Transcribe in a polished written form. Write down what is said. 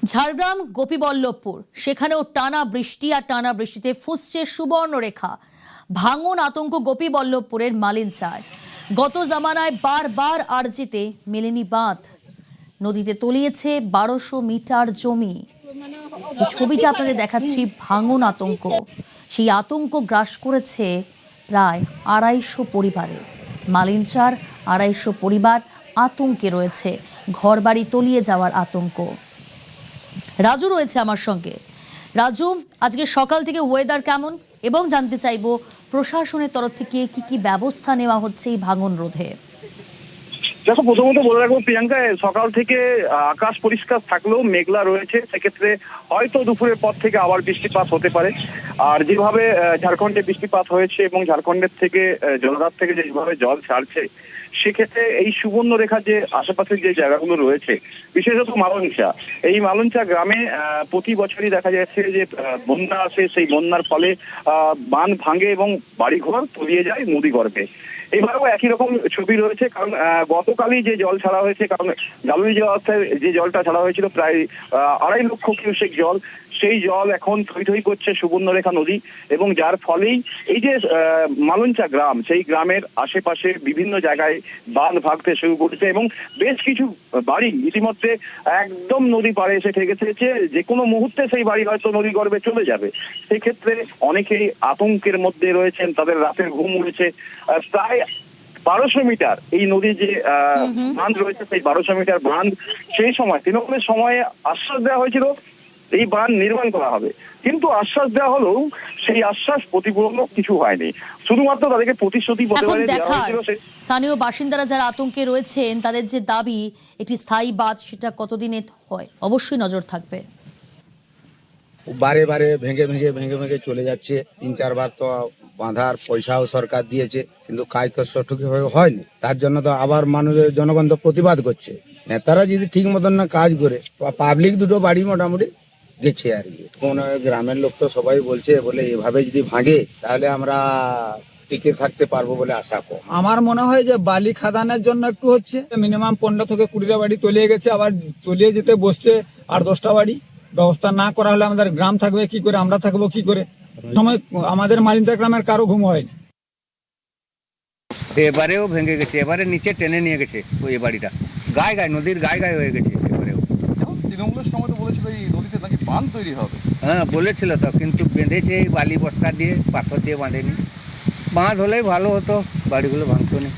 ঝাড়গ্রাম গোপীবল্লভপুর, সেখানেও টানা বৃষ্টি আর টানা বৃষ্টিতে ফুঁসছে সুবর্ণরেখা। ভাঙন আতঙ্ক গোপীবল্লভপুরের মালিঞ্চায়। গত জামানায় বারবার আর্জিতে মেলেনি বাঁধ, নদীতে তলিয়েছে 1200 মিটার জমি। যে ছবিটা আপনাদের দেখাচ্ছি, ভাঙন আতঙ্ক, সেই আতঙ্ক গ্রাস করেছে প্রায় 250 পরিবারে। মালিঞ্চার 250 পরিবার আতঙ্কে রয়েছে, ঘরবাড়ি তলিয়ে যাওয়ার আতঙ্ক। রাজু রয়েছে আমার সঙ্গে। রাজু, আজকে সকাল থেকে ওয়েদার কেমন, এবং জানতে চাইবো প্রশাসনের তরফ থেকে কি কি ব্যবস্থা নেওয়া হচ্ছে এই ভাঙন রোধে? দেখো, প্রথমত বলে রাখবো প্রিয়াঙ্কা, সকাল থেকে আকাশ পরিষ্কার থাকলেও মেঘলা রয়েছে। সেক্ষেত্রে হয়তো দুপুরের পর থেকে আবার বৃষ্টিপাত হতে পারে। আর যেভাবে ঝাড়খণ্ডে বৃষ্টিপাত হয়েছে এবং ঝাড়খণ্ডের থেকে জলধার থেকে যেভাবে জল ছাড়ছে, সেক্ষেত্রে এই সুবর্ণরেখা যে আশেপাশের যে জায়গাগুলো রয়েছে, বিশেষত মালঞ্চা, এই মালঞ্চা গ্রামে প্রতি বছরই দেখা যাচ্ছে যে বন্যা আসে। সেই বন্যার ফলে বাঁধ ভাঙে এবং বাড়িঘর তলিয়ে যায় নদী গর্ভে। এবারেও একই রকম ছবি রয়েছে, কারণ গতকালই যে জল ছাড়া হয়েছে, কারণ গালুই জলাশয়ে যে জলটা ছাড়া হয়েছিল প্রায় 2.5 লক্ষ কিউসেক জল, সেই জল এখন থই থই করছে সুবর্ণরেখা নদী। এবং যার ফলেই এই যে মালঞ্চা গ্রাম, সেই গ্রামের আশেপাশে বিভিন্ন জায়গায় বাঁধ ভাঙতে শুরু করেছে এবং বেশ কিছু বাড়ি ইতিমধ্যে একদম নদী পাড়ে এসে ঠেকেছে, যে কোনো মুহূর্তে সেই বাড়ি হয়তো নদী গর্ভে চলে যাবে। সেক্ষেত্রে অনেকেই আতঙ্কের মধ্যে রয়েছেন, তাদের রাতের ঘুম উড়েছে। প্রায় 1200 মিটার এই নদীর যে বাঁধ রয়েছে, সেই 1200 মিটার বাঁধ সেই সময় তৃণমূলের সময়ে আশ্বাস দেওয়া হয়েছিল এই বাঁধ নির্মাণ করা হবে, কিন্তু আশ্বাস দেওয়া হলেও সেই আশ্বাস প্রতিপূর্ণ কিছু হয়নি। শুধুমাত্র তাদেরকে প্রতিশ্রুতি প্রতিবারে দেওয়া হয়েছিল। স্থানীয় বাসিন্দারা যারা আতঙ্কে রয়েছেন, তাদের যে দাবি একটি স্থায়ী বাঁধ, সেটা কতদিনে হয় অবশ্যই নজর থাকবে। বারে বারে ভেঙে ভেঙে ভেঙে ভেঙে চলে যাচ্ছে। 3-4 বার তো বাঁধার পয়সাও সরকার দিয়েছে, কিন্তু কাজ তো সঠিকভাবে হয়নি। তার জন্য তো আবার মানুষের জনগণ তো প্রতিবাদ করছে। নেতারা যদি ঠিক মতন না কাজ করে, পাবলিক দুটো বাড়ি মোটামুটি গেছে আর কি। কোন গ্রামের লোক তো সবাই বলছে, বলে এভাবে যদি ভাঙে তাহলে আমরা টিকে থাকতে পারবো বলে আশা করি। আমার মনে হয় যে বালি খাদানের জন্য একটু হচ্ছে, মিনিমাম 15 থেকে 20টা বাড়ি তলিয়ে গেছে, আবার তলিয়ে যেতে বসছে 8-10টা বাড়ি। ব্যবস্থা না করা হলে আমাদের গ্রাম থাকবে কি করে, আমরা থাকবো কি করে? সময় আমাদের মালিঞ্চা গ্রামের কারো ঘুম হয়নি। এবারেও ভেঙে গেছে, এবারে নিচে টেনে নিয়ে গেছে ওই বাড়িটা, গায়ে গায়ে নদীর গায়ে গায়ে হয়ে গেছে এবারেও। তৃণমূলের সময় তো বলেছিল এই নদীতে নাকি বাঁধ তৈরি হবে। হ্যাঁ বলেছিল তো, কিন্তু বেঁধেছে এই বালি বস্তা দিয়ে, পাথর দিয়ে বাঁধেনি। বাঁধ হলেই ভালো হতো, বাড়িগুলো ভাঙতো না।